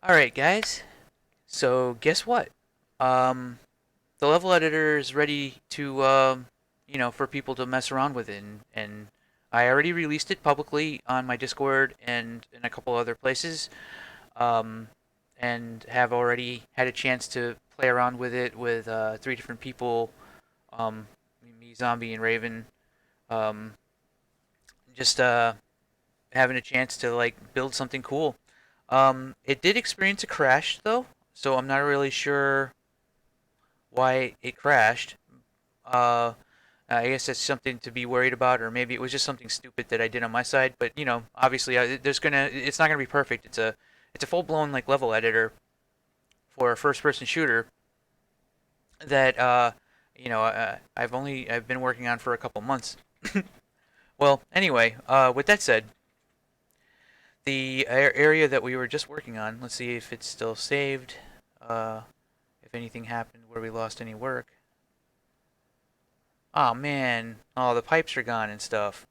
Alright guys, so guess what? Um, the level editor is ready to, for people to mess around with it, and I already released it publicly on my Discord and in a couple other places, um, and have already had a chance to play around with it with three different people, um, me, Zombie, and Raven, um, just having a chance to like build something cool. It did experience a crash though, so I'm not really sure why it crashed. Uh, I guess that's something to be worried about, or maybe it was just something stupid that I did on my side. But obviously, it's not gonna be perfect. It's a full blown like level editor for a first person shooter that I've been working on for a couple months. Well, anyway, with that said, the area that we were just working on. Let's see if it's still saved. Uh, if anything happened where we lost any work. Oh man, oh the pipes are gone and stuff.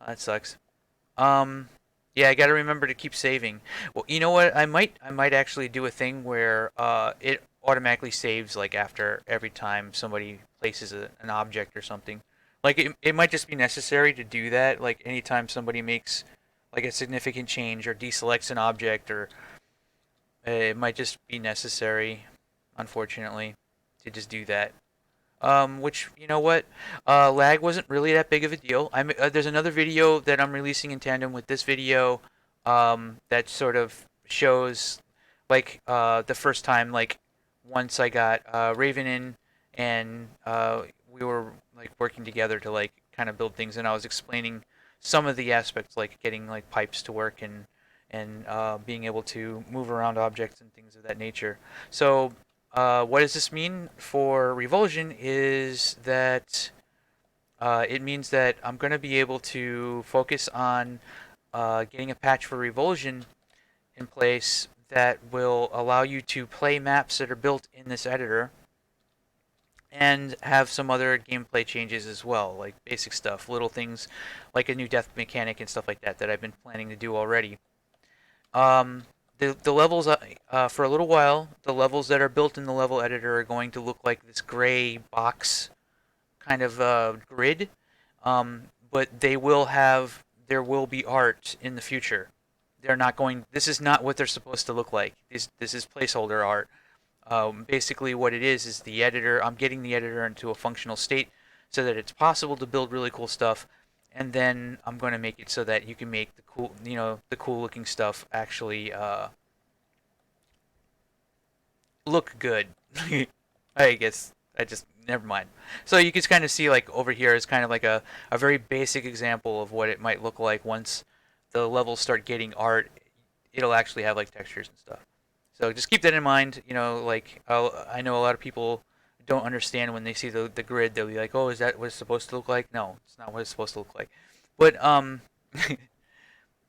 That sucks. Um, yeah, I gotta remember to keep saving. Well, you know what? I might actually do a thing where it automatically saves like after every time somebody places an object or something. Like it might just be necessary to do that. Like anytime somebody makes like a significant change or deselects an object, or it might just be necessary, unfortunately, to just do that. Which you know what, lag wasn't really that big of a deal. There's another video that I'm releasing in tandem with this video, that sort of shows like the first time like once I got Raven in and we were like working together to like kind of build things, and I was explaining some of the aspects like getting like pipes to work and being able to move around objects and things of that nature. So what does this mean for Revulsion is that it means that I'm going to be able to focus on getting a patch for Revulsion in place that will allow you to play maps that are built in this editor and have some other gameplay changes as well, like basic stuff, little things like a new death mechanic and stuff like that that I've been planning to do already. Um, the levels for a little while, the levels that are built in the level editor are going to look like this gray box kind of grid, but there will be art in the future. They're not going. This is not what they're supposed to look like. This is placeholder art. Basically, what it is the editor. I'm getting the editor into a functional state so that it's possible to build really cool stuff, and then I'm going to make it so that you can make the cool looking stuff actually look good. I guess I just never mind. So you can kind of see like over here is kind of like a very basic example of what it might look like once the levels start getting art. It'll actually have like textures and stuff. So just keep that in mind. Like I know a lot of people don't understand when they see the grid. They'll be like, "Oh, is that what it's supposed to look like?" No, it's not what it's supposed to look like. But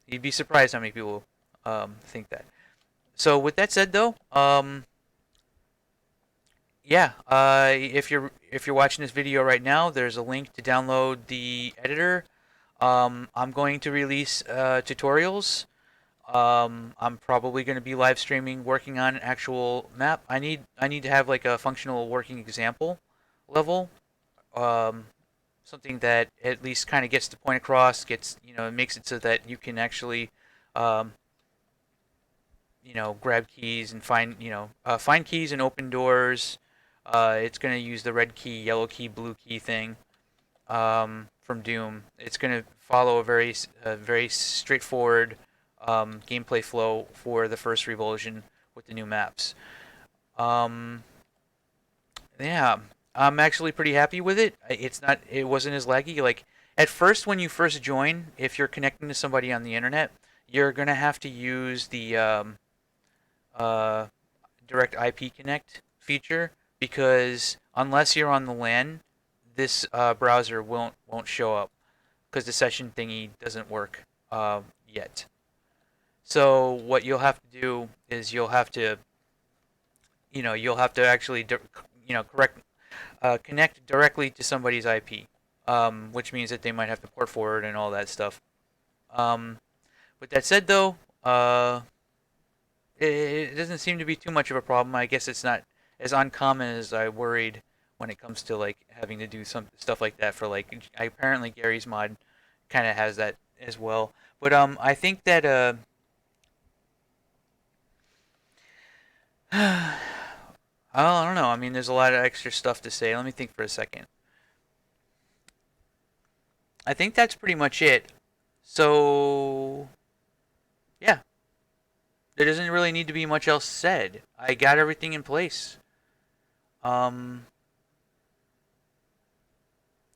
you'd be surprised how many people think that. So with that said, though, yeah, if you're watching this video right now, there's a link to download the editor. I'm going to release tutorials. I'm probably going to be live streaming, working on an actual map. I need to have like a functional working example level. Um, Something that at least kind of gets the point across, makes it so that you can actually, um, grab keys and find keys and open doors. It's going to use the red key, yellow key, blue key thing from Doom. It's going to follow a very straightforward gameplay flow for the first Revulsion with the new maps. Um, yeah, I'm actually pretty happy with it. It wasn't as laggy. Like at first, when you first join, if you're connecting to somebody on the internet, you're gonna have to use the uh, direct IP connect feature, because unless you're on the LAN, this browser won't show up because the session thingy doesn't work yet. So what you'll have to do is you'll have to actually correct connect directly to somebody's IP, which means that they might have to port forward and all that stuff. Um, with that said, though, it doesn't seem to be too much of a problem. I guess it's not as uncommon as I worried when it comes to like having to do some stuff like that for like apparently Gary's mod kind of has that as well. But I think that I don't know. I mean, there's a lot of extra stuff to say. Let me think for a second. I think that's pretty much it. So yeah, there doesn't really need to be much else said. I got everything in place. Um,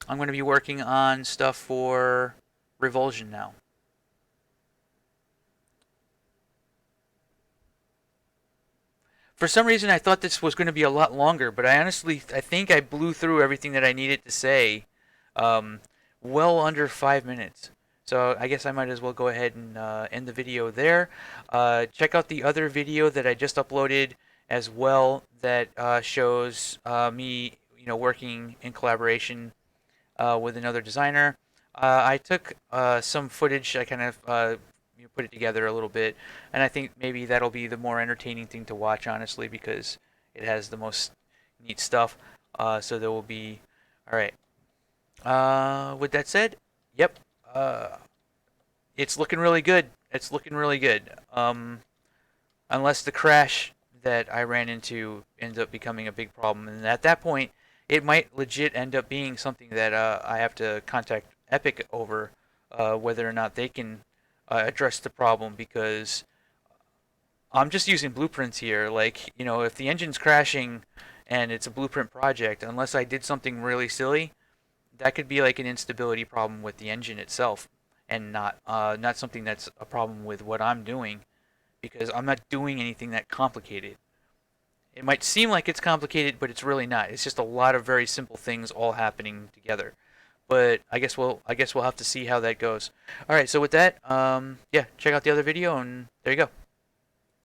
I'm going to be working on stuff for Revulsion now. For some reason, I thought this was going to be a lot longer, but I think I blew through everything that I needed to say, um, well under 5 minutes. So I guess I might as well go ahead and end the video there. Check out the other video that I just uploaded as well that shows me, working in collaboration with another designer. I took some footage. I kind of put it together a little bit, and I think maybe that'll be the more entertaining thing to watch, honestly, because it has the most neat stuff. So there will be. All right. With that said, yep. It's looking really good. It's looking really good. Unless the crash that I ran into ends up becoming a big problem, and at that point, it might legit end up being something that I have to contact Epic over whether or not they can address the problem, because I'm just using blueprints here. Like, if the engine's crashing and it's a blueprint project, unless I did something really silly, that could be like an instability problem with the engine itself, and not something that's a problem with what I'm doing, because I'm not doing anything that complicated. It might seem like it's complicated, but it's really not. It's just a lot of very simple things all happening together. But I guess we'll have to see how that goes. All right, so with that, yeah, check out the other video, and there you go.